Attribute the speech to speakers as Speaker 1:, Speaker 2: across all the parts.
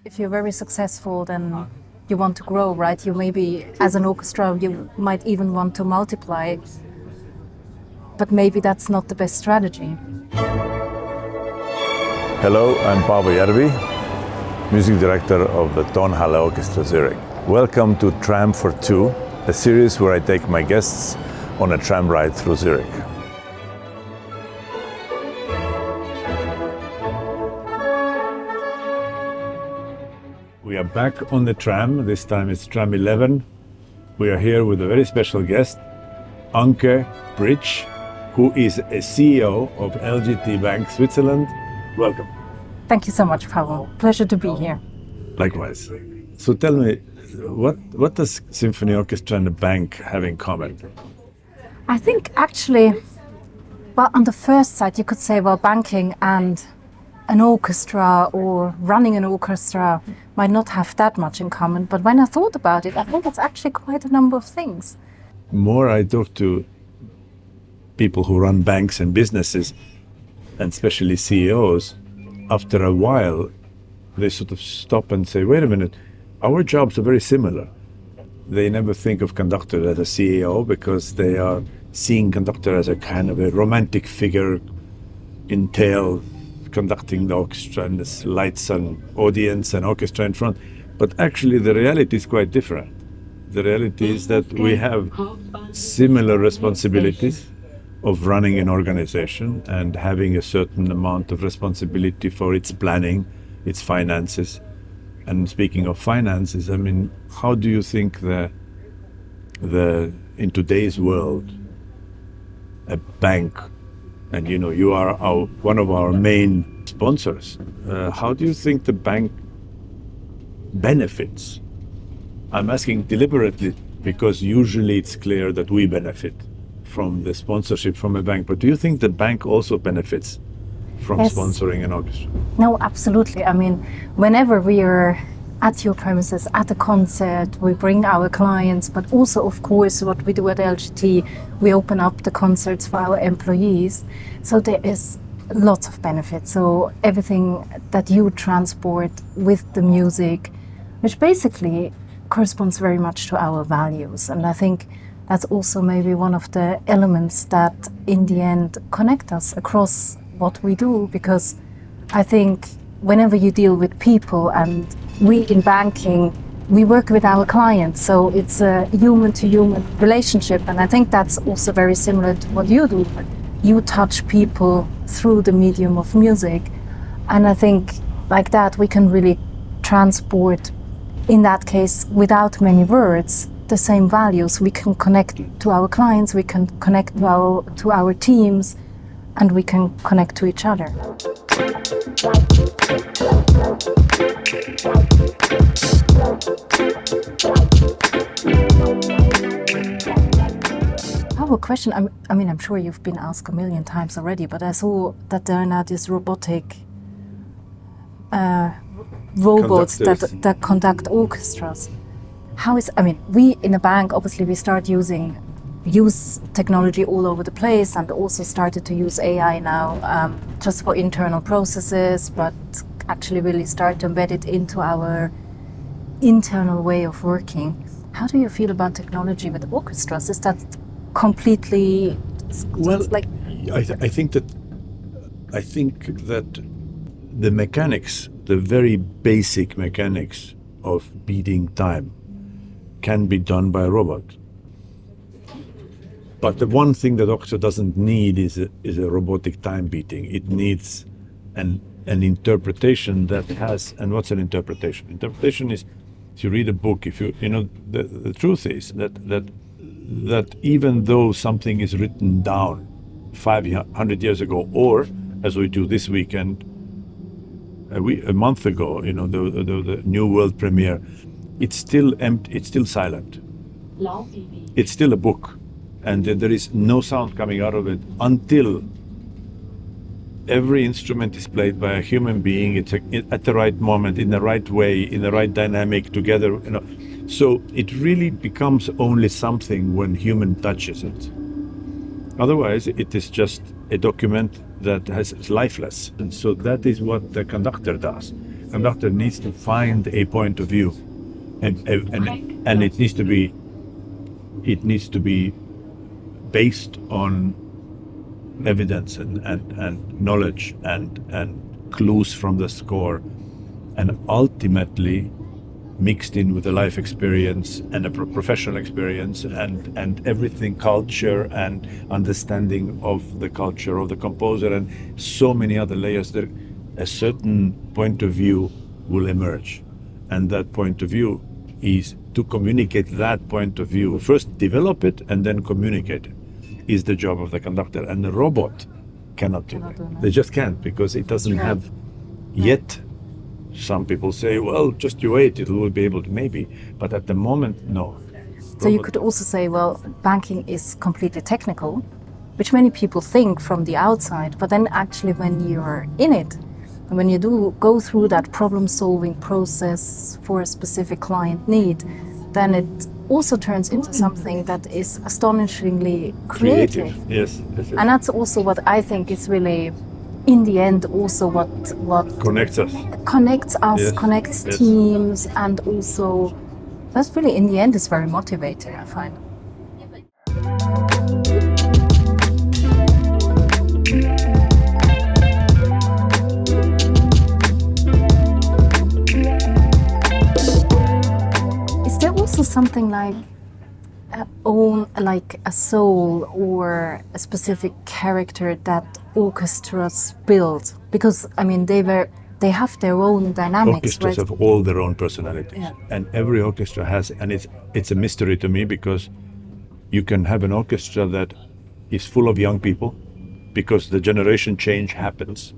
Speaker 1: If you're very successful, then you want to grow, right? You maybe, as an orchestra, you might even want to multiply, but maybe that's not the best strategy.
Speaker 2: Hello, I'm Paavo Järvi, music director of the Tonhalle Orchestra Zurich. Welcome to Tram for Two, a series where I take my guests on a tram ride through Zurich. We are back on the tram. This time it's tram 11. We are here with a very special guest, Anke Britsch, who is a CEO of LGT Bank Switzerland. Welcome.
Speaker 1: Thank you so much, Paavo. Pleasure to be here.
Speaker 2: Likewise. So tell me, what does symphony orchestra and the bank have in common?
Speaker 1: I think actually, well, on the first side, you could say, well, banking and an orchestra or running an orchestra might not have that much in common. But when I thought about it, I think it's actually quite a number of things.
Speaker 2: More I talk to people who run banks and businesses, and especially CEOs, after a while, they sort of stop and say, wait a minute, our jobs are very similar. They never think of conductor as a CEO because they are seeing conductor as a kind of a romantic figure in tail, conducting the orchestra and the lights and audience and orchestra in front. But actually the reality is quite different. The reality is that we have similar responsibilities of running an organization and having a certain amount of responsibility for its planning, its finances. And speaking of finances, I mean, how do you think in today's world, a bank, and you are one of our main sponsors, how do you think the bank benefits? I'm asking deliberately because usually it's clear that we benefit from the sponsorship from a bank, but do you think the bank also benefits from
Speaker 1: Yes.
Speaker 2: sponsoring an orchestra?
Speaker 1: No, absolutely. I mean, whenever we are at your premises, at a concert, we bring our clients, but also, of course, what we do at LGT, we open up the concerts for our employees. So there is lots of benefits. So everything that you transport with the music, which basically corresponds very much to our values. And I think that's also maybe one of the elements that in the end connect us across what we do, because I think whenever you deal with people, and we in banking, we work with our clients, so it's a human-to-human relationship, and I think that's also very similar to what you do. You touch people through the medium of music, and I think like that we can really transport, in that case, without many words, the same values. We can connect to our clients, we can connect to our teams, and we can connect to each other. I have a question. I mean, I'm sure you've been asked a million times already, but I saw that there are now these robotic robots that conduct orchestras. We in a bank, obviously we start use technology all over the place, and also started to use AI now just for internal processes, but actually really start to embed it into our internal way of working. How do you feel about technology with orchestras? Is that completely
Speaker 2: I think that the mechanics, the very basic mechanics of beating time can be done by a robot. But the one thing that orchestra doesn't need is a robotic time beating. It needs an interpretation that has. And what's an interpretation? Interpretation is, if you read a book, the truth is that even though something is written down 500 years ago, or as we do this weekend, a month ago, the New World premiere, it's still empty, it's still silent. It's still a book, and there is no sound coming out of it until every instrument is played by a human being. It's at the right moment, in the right way, in the right dynamic together. So it really becomes only something when human touches it. Otherwise, it is just a document that is lifeless. And so that is what the conductor does. conductor needs to find a point of view, and it needs to be based on evidence and knowledge and clues from the score, and ultimately mixed in with a life experience and a professional experience and everything, culture and understanding of the culture of the composer and so many other layers. That a certain point of view will emerge, and that point of view is to communicate that point of view. First develop it and then communicate it is the job of the conductor, and the robot cannot do that. They just can't, because it doesn't have yet. Some people say, well, just you wait, it will be able to, maybe. But at the moment, no.
Speaker 1: So you could also say, well, banking is completely technical, which many people think from the outside. But then actually when you're in it, and when you do go through that problem-solving process for a specific client need, then it also turns into something that is astonishingly creative.
Speaker 2: Yes.
Speaker 1: And that's also what I think is really, in the end, also what
Speaker 2: Connects us.
Speaker 1: Yes. Connects teams, and also that's really, in the end, is very motivating, I find. Is there also something like a soul or a specific character that orchestras build? Because I mean, they have their own dynamics.
Speaker 2: Orchestras
Speaker 1: right?
Speaker 2: have all their own personalities,
Speaker 1: Yeah.
Speaker 2: and every orchestra has, and it's a mystery to me, because you can have an orchestra that is full of young people, because the generation change happens,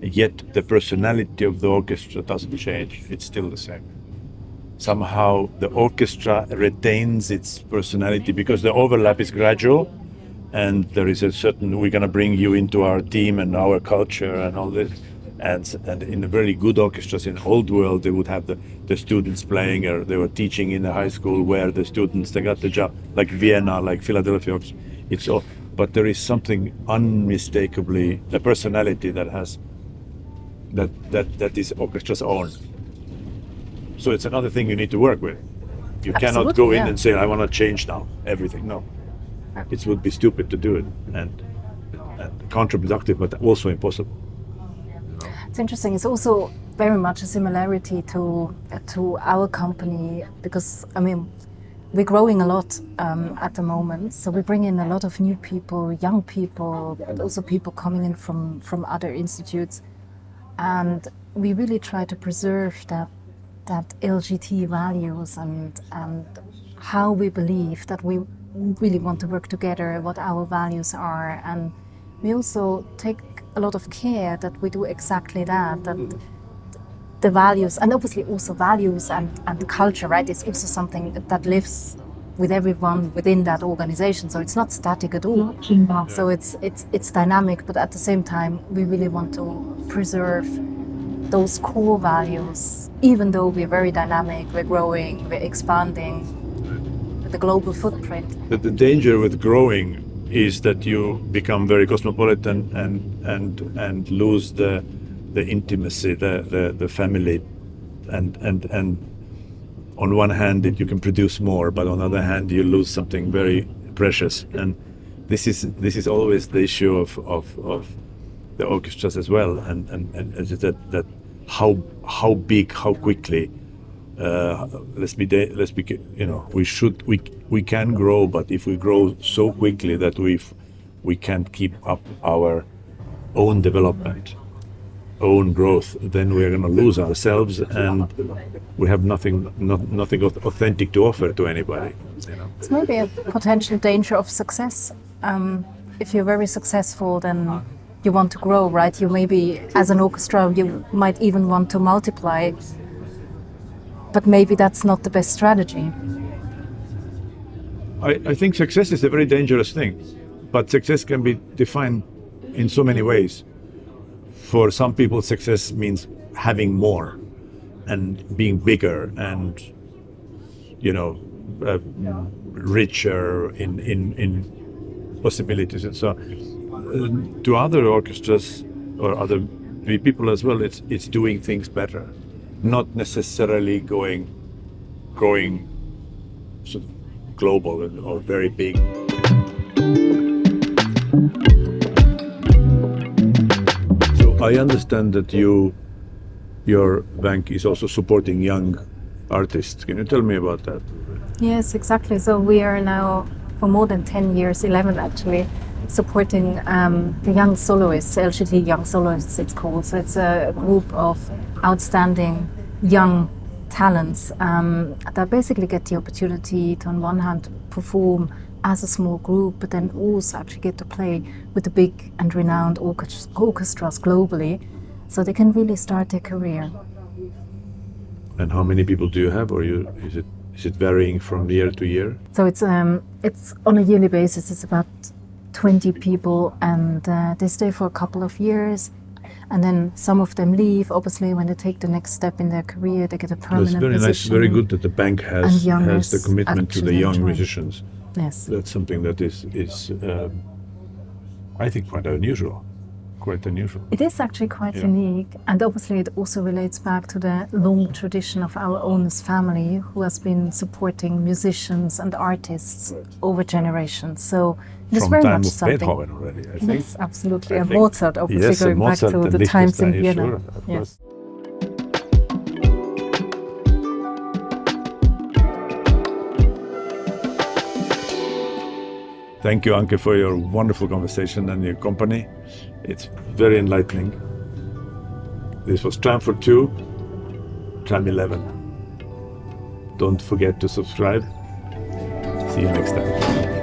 Speaker 2: yet the personality of the orchestra doesn't change. It's still the same. Somehow the orchestra retains its personality because the overlap is gradual, and there is a certain, we're going to bring you into our team and our culture and all this. And in the very good orchestras in the old world, they would have the students playing, or they were teaching in a high school where the students, they got the job, like Vienna, like Philadelphia. It's all, but there is something unmistakably, the personality that has, that is orchestra's own. So it's another thing you need to work with. You cannot go in and say, I want to change now everything. No, it would be stupid to do it, and counterproductive, but also impossible.
Speaker 1: It's interesting. It's also very much a similarity to our company, because I mean, we're growing a lot at the moment. So we bring in a lot of new people, young people, but also people coming in from other institutes, and we really try to preserve that LGT values and how we believe that we really want to work together, what our values are, and we also take a lot of care that we do exactly that the values, and obviously also values and culture, right, is also something that lives with everyone within that organization. So it's not static at all. So it's dynamic, but at the same time, we really want to preserve those core values, even though we're very dynamic, we're growing, we're expanding with a global footprint.
Speaker 2: But the danger with growing is that you become very cosmopolitan and lose the intimacy, the family, and on one hand you can produce more, but on the other hand you lose something very precious. And this is always the issue of the orchestras as well, and that how big, how quickly. Let's be, we can grow, but if we grow so quickly that we can't keep up our own development, own growth, then we are going to lose ourselves, and we have nothing authentic to offer to anybody.
Speaker 1: It's maybe a potential danger of success. If you're very successful, then you want to grow, right? You maybe, as an orchestra, you might even want to multiply. But maybe that's not the best strategy.
Speaker 2: I think success is a very dangerous thing, but success can be defined in so many ways. For some people, success means having more and being bigger and, richer in possibilities. And so to other orchestras or other people as well. It's doing things better, not necessarily going sort of global or very big. So I understand that your bank is also supporting young artists. Can you tell me about that?
Speaker 1: Yes, exactly. So we are now, for more than 10 years, 11 actually, supporting the young soloists, LGT Young Soloists it's called. So it's a group of outstanding young talents that basically get the opportunity to, on one hand, perform as a small group, but then also actually get to play with the big and renowned orchestras globally, so they can really start their career.
Speaker 2: And how many people do you have, or is it varying from year to year?
Speaker 1: So it's on a yearly basis. It's about 20 people, and they stay for a couple of years, and then some of them leave. Obviously, when they take the next step in their career, they get a permanent
Speaker 2: That's very
Speaker 1: position.
Speaker 2: nice, very good that the bank has the commitment to the
Speaker 1: actually
Speaker 2: young
Speaker 1: enjoy.
Speaker 2: musicians.
Speaker 1: Yes.
Speaker 2: That's something that is I think quite unusual.
Speaker 1: It is actually quite
Speaker 2: Yeah.
Speaker 1: unique, and obviously it also relates back to the long tradition of our owners' family, who has been supporting musicians and artists over generations. So it is
Speaker 2: From
Speaker 1: very
Speaker 2: time
Speaker 1: much
Speaker 2: of
Speaker 1: something.
Speaker 2: Beethoven already, I think.
Speaker 1: Yes, absolutely.
Speaker 2: I
Speaker 1: And
Speaker 2: think.
Speaker 1: Mozart, obviously,
Speaker 2: Yes,
Speaker 1: going
Speaker 2: and Mozart
Speaker 1: back to
Speaker 2: and
Speaker 1: the times in
Speaker 2: Liechtenstein,
Speaker 1: Vienna.
Speaker 2: sure, of
Speaker 1: Yes.
Speaker 2: course. Thank you, Anke, for your wonderful conversation and your company. It's very enlightening. This was Tram for Two, Tram 11. Don't forget to subscribe. See you next time.